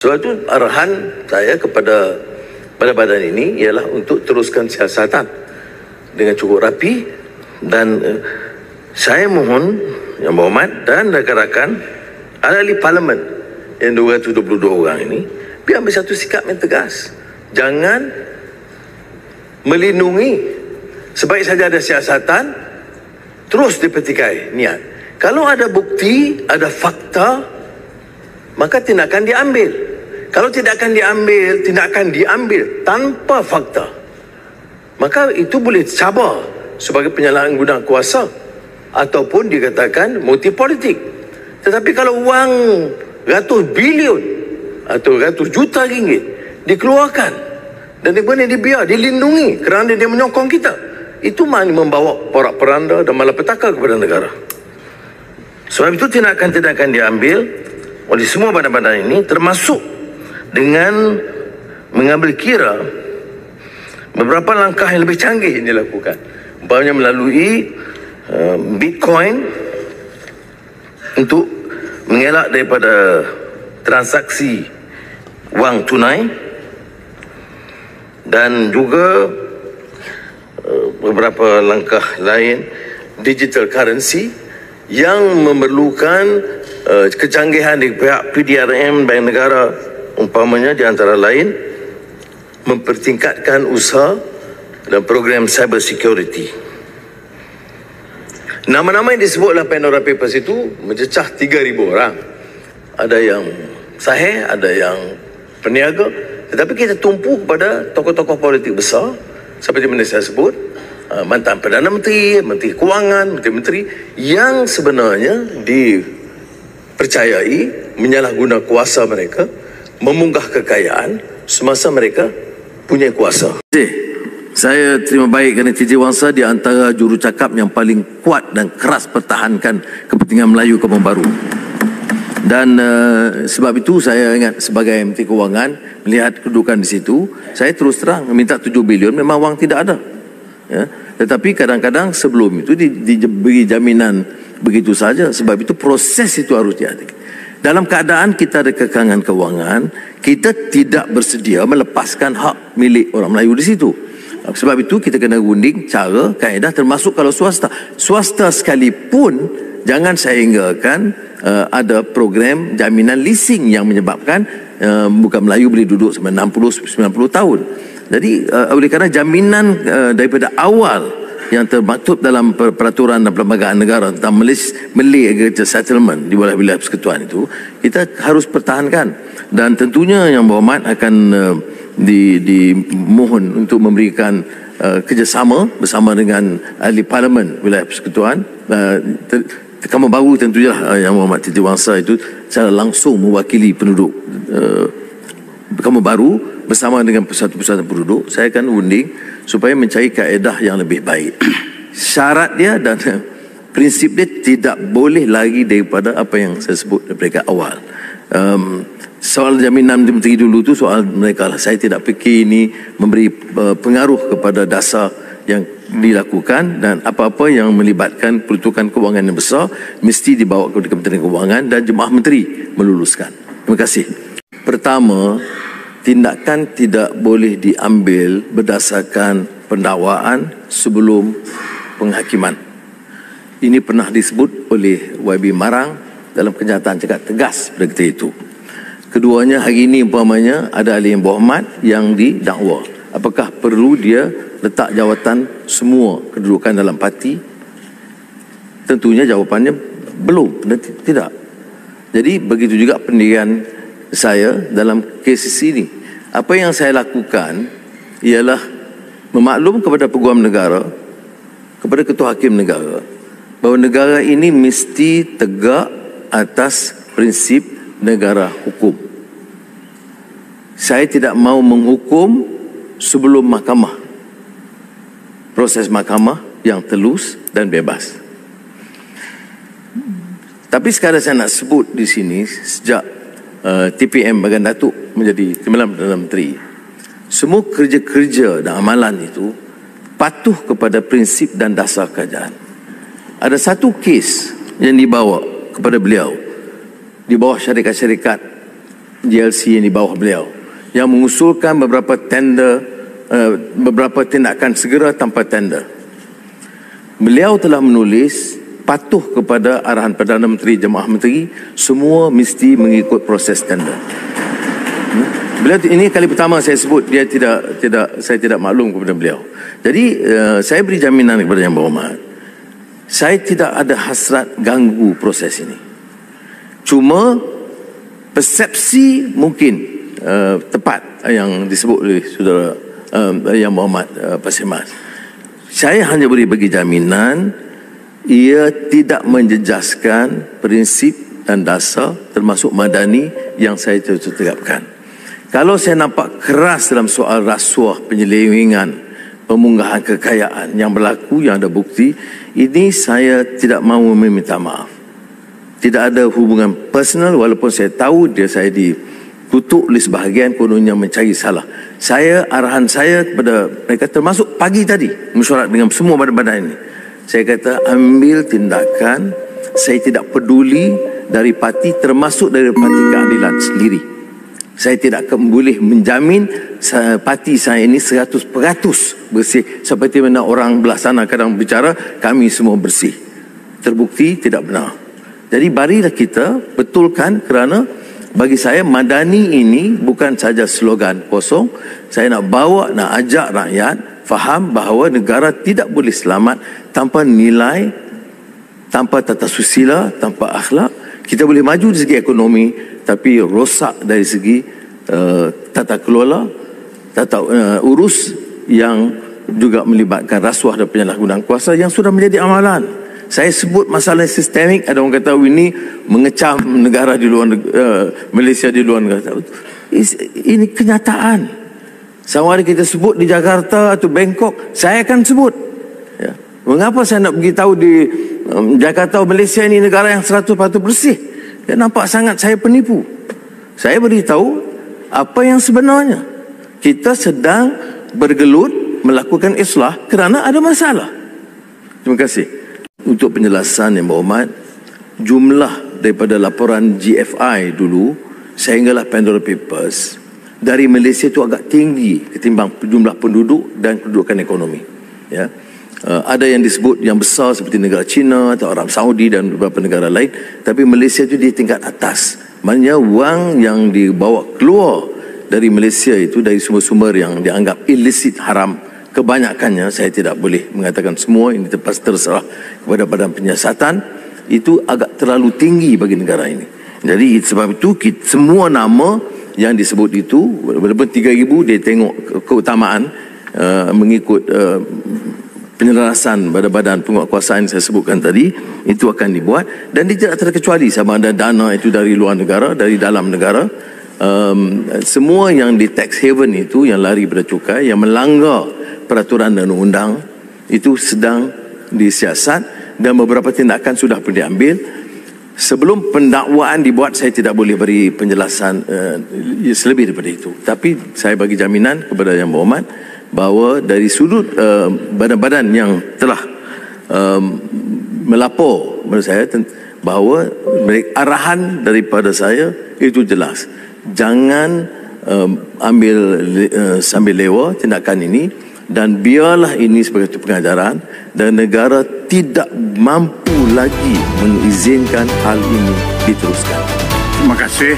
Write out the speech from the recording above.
Sebab itu arahan saya kepada badan ini ialah untuk teruskan siasatan dengan cukup rapi, dan saya mohon Yang Berhormat dan rakan-rakan ahli parlimen yang 222 orang ini biar ambil satu sikap yang tegas. Jangan melindungi, sebaik saja ada siasatan, terus dipertikai niat. Kalau ada bukti, ada fakta, maka tindakan diambil. Kalau tindakan diambil tanpa fakta, maka itu boleh cabar sebagai penyalahgunaan kuasa ataupun dikatakan motif politik. Tetapi kalau wang ratus bilion atau ratus juta ringgit dikeluarkan dan kemudian dibiar, dilindungi kerana dia menyokong kita, itu maknanya membawa porak-poranda dan malapetaka kepada negara. Sebab itu tindakan-tindakan diambil oleh semua badan-badan ini, termasuk dengan mengambil kira beberapa langkah yang lebih canggih yang dilakukan, umpamanya melalui Bitcoin untuk mengelak daripada transaksi wang tunai, dan juga beberapa langkah lain, digital currency yang memerlukan kecanggihan di pihak PDRM Bank Negara, umpamanya di antara lain mempertingkatkan usaha dan program cyber security. Nama-nama yang disebut dalam Pandora Papers itu mencecah 3,000 orang. Ada yang sahih, ada yang peniaga, tetapi kita tumpu kepada tokoh-tokoh politik besar seperti mana saya sebut, mantan Perdana Menteri, Menteri Kewangan, Menteri-Menteri yang sebenarnya dipercayai menyalahguna kuasa mereka, memunggah kekayaan semasa mereka punya kuasa. Saya terima baik kerana TJ Wangsa di antara jurucakap yang paling kuat dan keras pertahankan kepentingan Melayu Kampung Baru. Dan sebab itu saya ingat sebagai Menteri Kewangan, melihat kedudukan di situ, saya terus terang minta 7 bilion memang wang tidak ada. Ya. Tetapi kadang-kadang sebelum itu diberi jaminan begitu saja. Sebab itu proses itu harus dihati. Dalam keadaan kita ada kekangan kewangan, kita tidak bersedia melepaskan hak milik orang Melayu di situ. Sebab itu kita kena gunding cara, kaedah, termasuk kalau swasta. Swasta sekalipun jangan sehinggakan ada program jaminan leasing yang menyebabkan bukan Melayu boleh duduk sampai 60-90 tahun. Jadi oleh kerana jaminan daripada awal yang termaktub dalam peraturan dan perlembagaan negara tentang Malay Agriculture Settlement di wilayah persekutuan itu, kita harus pertahankan. Dan tentunya Yang Berhormat akan dimohon untuk memberikan kerjasama bersama dengan ahli parlimen wilayah persekutuan. Kampung Baru tentunya Yang Berhormat TJ Wangsa itu secara langsung mewakili penduduk Kampung Baru bersama dengan pusat-pusat penduduk. Saya akan unding supaya mencari kaedah yang lebih baik. Syarat dia dan prinsip dia tidak boleh lagi daripada apa yang saya sebut daripada awal. Soal jaminan Menteri dulu tu soal mereka lah. Saya tidak fikir ini memberi pengaruh kepada dasar yang dilakukan, dan apa-apa yang melibatkan peruntukan kewangan yang besar mesti dibawa ke Kementerian Kewangan dan Jemaah Menteri meluluskan. Terima kasih. Pertama, tindakan tidak boleh diambil berdasarkan pendakwaan sebelum penghakiman. Ini pernah disebut oleh YB Marang dalam kenyataan cakap tegas pada ketika itu. Keduanya hari ini umpamanya ada ahli Yang Berhormat yang didakwa. Apakah perlu dia letak jawatan semua kedudukan dalam parti? Tentunya jawapannya belum dan tidak. Jadi begitu juga pendirian saya dalam kes ini. Apa yang saya lakukan ialah memaklum kepada Peguam Negara, kepada Ketua Hakim Negara, bahawa negara ini mesti tegak atas prinsip negara hukum. Saya tidak mau menghukum sebelum mahkamah. Proses mahkamah yang telus dan bebas. Tapi sekadar saya nak sebut di sini, sejak TPM Bagan Datuk menjadi Timbalan Perdana Menteri, semua kerja-kerja dan amalan itu patuh kepada prinsip dan dasar kerajaan. Ada satu kes yang dibawa kepada beliau di bawah syarikat-syarikat GLC yang di bawah beliau, yang mengusulkan beberapa tindakan segera tanpa tender. Beliau telah menulis patuh kepada arahan Perdana Menteri, Jemaah Menteri, semua mesti mengikut proses tender. Beliau ini kali pertama saya sebut, saya tidak maklum kepada beliau. Jadi saya beri jaminan kepada Yang Berhormat, saya tidak ada hasrat ganggu proses ini. Cuma persepsi mungkin tepat yang disebut oleh saudara Yang Berhormat Pasir Mas. Saya hanya beri bagi jaminan ia tidak menjejaskan prinsip dan dasar termasuk madani yang saya tetapkan. Kalau saya nampak keras dalam soal rasuah, penyelewengan, pemunggahan kekayaan yang berlaku, yang ada bukti, ini saya tidak mahu meminta maaf. Tidak ada hubungan personal, walaupun saya tahu saya dikutuk oleh sebahagian kononnya mencari salah. Arahan saya kepada mereka, termasuk pagi tadi mesyuarat dengan semua badan-badan ini, saya kata ambil tindakan. Saya tidak peduli dari parti, termasuk dari parti keadilan sendiri. Saya tidak akan boleh menjamin parti saya ini 100% bersih, seperti mana orang belah sana kadang bicara kami semua bersih. Terbukti tidak benar. Jadi marilah kita betulkan, kerana bagi saya madani ini bukan saja slogan kosong. Saya nak bawa, nak ajak rakyat faham bahawa negara tidak boleh selamat tanpa nilai, tanpa tata susila, tanpa akhlak. Kita boleh maju dari segi ekonomi, tapi rosak dari segi tata kelola, urus yang juga melibatkan rasuah dan penyalahgunaan kuasa yang sudah menjadi amalan. Saya sebut masalah sistemik, ada orang kata ini mengecam negara di luar Malaysia di luar negara. Ini kenyataan. Sama ada kita sebut di Jakarta atau Bangkok, saya akan sebut. Ya. Mengapa saya nak beritahu di Jakarta atau Malaysia ini negara yang 100% bersih? Ya, nampak sangat saya penipu. Saya beritahu apa yang sebenarnya. Kita sedang bergelut melakukan islah kerana ada masalah. Terima kasih. Untuk penjelasan Yang Berhormat, jumlah daripada laporan GFI dulu sehinggalah Pandora Papers dari Malaysia itu agak tinggi ketimbang jumlah penduduk dan kedudukan ekonomi. Ya. Ada yang disebut yang besar seperti negara China atau Arab Saudi dan beberapa negara lain, tapi Malaysia itu di tingkat atas. Maknanya wang yang dibawa keluar dari Malaysia itu dari sumber-sumber yang dianggap illicit, haram, kebanyakannya, saya tidak boleh mengatakan semua, ini terserah kepada badan penyiasatan, itu agak terlalu tinggi bagi negara ini. Jadi sebab itu semua nama yang disebut itu, walaupun 3,000, dia tengok keutamaan mengikut penyelarasan badan-badan penguatkuasaan yang saya sebutkan tadi, itu akan dibuat. Dan dia tidak terkecuali sama ada dana itu dari luar negara, dari dalam negara. Semua yang di tax haven itu, yang lari pada cukai, yang melanggar peraturan dan undang, itu sedang disiasat dan beberapa tindakan sudah pun diambil. Sebelum pendakwaan dibuat, saya tidak boleh beri penjelasan selebih daripada itu. Tapi saya bagi jaminan kepada Yang Berhormat bahawa dari sudut badan-badan yang telah melapor kepada saya, bahawa arahan daripada saya itu jelas. Jangan sambil lewa tindakan ini, dan biarlah ini sebagai pengajaran, dan negara tidak mampu lagi mengizinkan hal ini diteruskan. Terima kasih.